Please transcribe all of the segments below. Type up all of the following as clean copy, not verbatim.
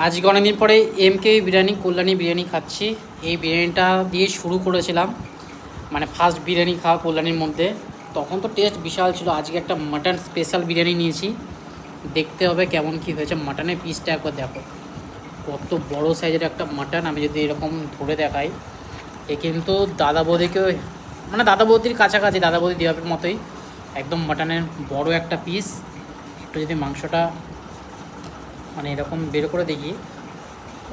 আজকে অনেকদিন পরে এমকে বিরিয়ানি কল্যাণী বিরিয়ানি খাচ্ছি। এই বিরিয়ানিটা দিয়ে শুরু করেছিলাম, মানে ফার্স্ট বিরিয়ানি খাওয়া কল্যাণীর মধ্যে। তখন তো টেস্ট বিশাল ছিল। আজকে একটা মাটন স্পেশাল বিরিয়ানি নিয়েছি, দেখতে হবে কেমন কি হয়েছে। মাটনের পিসটা একবার দেখো, কত বড় সাইজের একটা মাটন। আমি যদি এরকম ধরে দেখাই, এ কিন্তু দাদা বৌদিকেও, মানে দাদা বৌদির কাছাকাছি, দাদা বৌদি দেওয়ার মতোই একদম মাটনের বড় একটা পিস। একটু যদি মাংসটা মানে এরকম বের করে দেখি,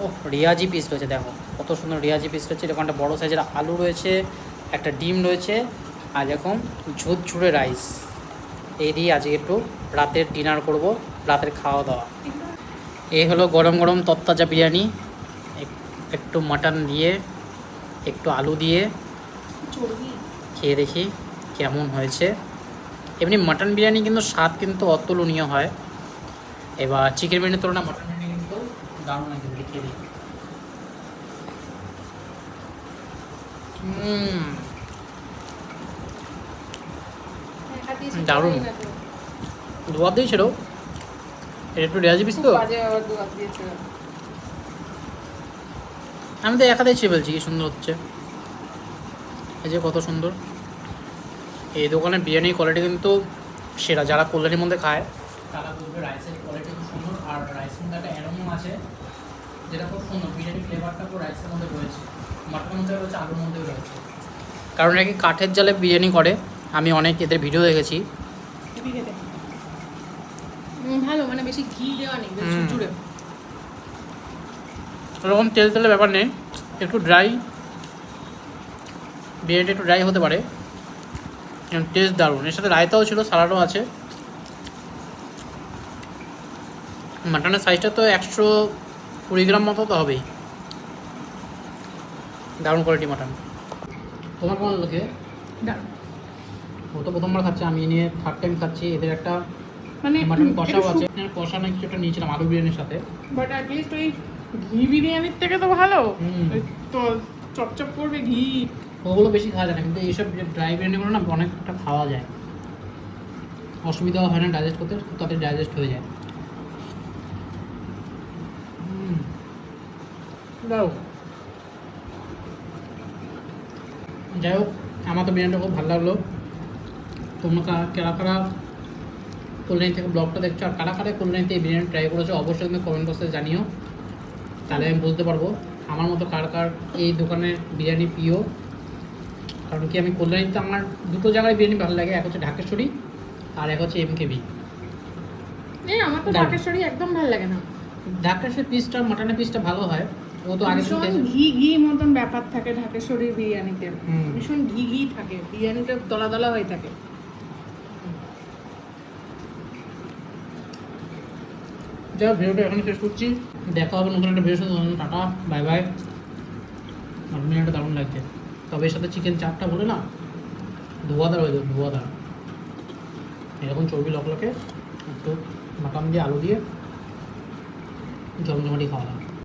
ও রিয়াজি পিস রয়েছে, দেখো কত সুন্দর রিয়াজি পিস রয়েছে। এরকম একটা বড়ো সাইজের আলু রয়েছে, একটা ডিম রয়েছে, আর এরকম ঝুরঝুরে রাইস। এই দিয়ে আজকে একটু রাতের ডিনার করব, রাতের খাওয়া দাওয়া। এই হলো গরম গরম তত্তাজা বিরিয়ানি, একটু মাটন দিয়ে, একটু আলু দিয়ে খেয়ে দেখি কেমন হয়েছে। এমনি মাটন বিরিয়ানি কিন্তু স্বাদ কিন্তু অতুলনীয় হয়। এবার চিকেন বিরিয়ানির তুলনায় মাটন বিরিয়ানি কিন্তু দারুণ একদম, খেয়ে দিই। দারুণ দুয়ার দিয়েছিল, এটা একটু রেয়াজি পিস তো। আমি তো একা দিয়েছি বলছি, কি সুন্দর হচ্ছে, এই যে কত সুন্দর। এই দোকানের বিরিয়ানির কোয়ালিটি কিন্তু সেরা। যারা কল্যাণীর মধ্যে খায় তারা বলবে রাইসের কোয়ালিটি খুব সুন্দর, আর রাইসের মধ্যে একটা অ্যারোমা আছে যেটা খুব সুন্দর। বিরিয়ানি ফ্লেভারটা পুরো রাইসের মধ্যে রয়েছে, মাটনের মধ্যে রয়েছে, আলুর মধ্যেও রয়েছে। কারণ নাকি কাঠের জালে বিরিয়ানি করে, আমি অনেক এদের ভিডিও দেখেছি। ভালো, মানে বেশি ঘি দেওয়া নেই, বেশি ঝুরঝুরে। ওরকম তেল তেলের ব্যাপার নেই, একটু ড্রাই বিরিয়ানিটা, একটু ড্রাই হতে পারে, টেস্ট দারুণ। এর সাথে রায়তাও ছিল, সালাডও আছে। মাটনের সাইজটা তো 120 গ্রাম মতো তো হবেই। দারুণ কোয়ালিটি মাটন। তোমার কেমন লাগে? ও তো প্রথমবার খাচ্ছে, আমি নিয়ে থার্ড টাইম খাচ্ছি। এদের একটা মানে মাটন কষাও আছে, কষা না কিছুটা নিয়েছিলাম আলু বিরিয়ানির সাথে। বাট অ্যাটলিস্ট ওই ঘি বিরিয়ানির থেকে তো ভালো। তো চপচপ করবে ঘি, ওগুলো বেশি খাওয়া যায় না, কিন্তু এইসব ড্রাই বিরিয়ানিগুলো না অনেকটা খাওয়া যায়, অসুবিধাও হয় না ডাইজেস্ট করতে, তাদের ডাইজেস্ট হয়ে যায়। যাই হোক, আমার তো বিরিয়ানিটা খুব ভালো লাগলো। তোমরা কারা কারা কল্যাণী থেকে ব্লগটা দেখছো, আর কারা কারা কল্যাণীতে এই বিরিয়ানি ট্রাই করেছো, অবশ্যই তুমি কমেন্ট বক্সে জানিও, তাহলে আমি বুঝতে পারবো আমার মতো কার কার এই দোকানের বিরিয়ানি প্রিয়। কারণ কি, আমি কল্যাণীতে আমার দুটো জায়গায় বিরিয়ানি ভালো লাগে, এক হচ্ছে ঢাকেশ্বরী আর এক হচ্ছে এমকেবি। আমার তো ঢাকেশ্বরী একদম ভালো লাগে না। ঢাকেশ্বরী পিসটা, মাটনের পিসটা ভালো হয়, ও তো আগে ভীষণ ঘি ঘি মতন ব্যাপার থাকে ঢাকেশ্বরীর বিরিয়ানিতে, ভীষণ ঘি ঘি থাকে, বিরিয়ানিটা দলা দলা হয়ে থাকে। যাই হোক, ভিডিওটা এখানে শেষ করছি। দেখা হবে নতুন একটা ভিডিওর সাথে। Tata, bye bye. আমার বিরিয়ানিটা দারুণ লাগছে, তবে এর সাথে চিকেন চাপটা বলে না, ধোয়াদার হয়ে যাবে, ধোয়াদার। এরকম চর্বি লকলকে একটু মাটন দিয়ে, আলু দিয়ে জমজমাটি খাওয়া দাওয়া।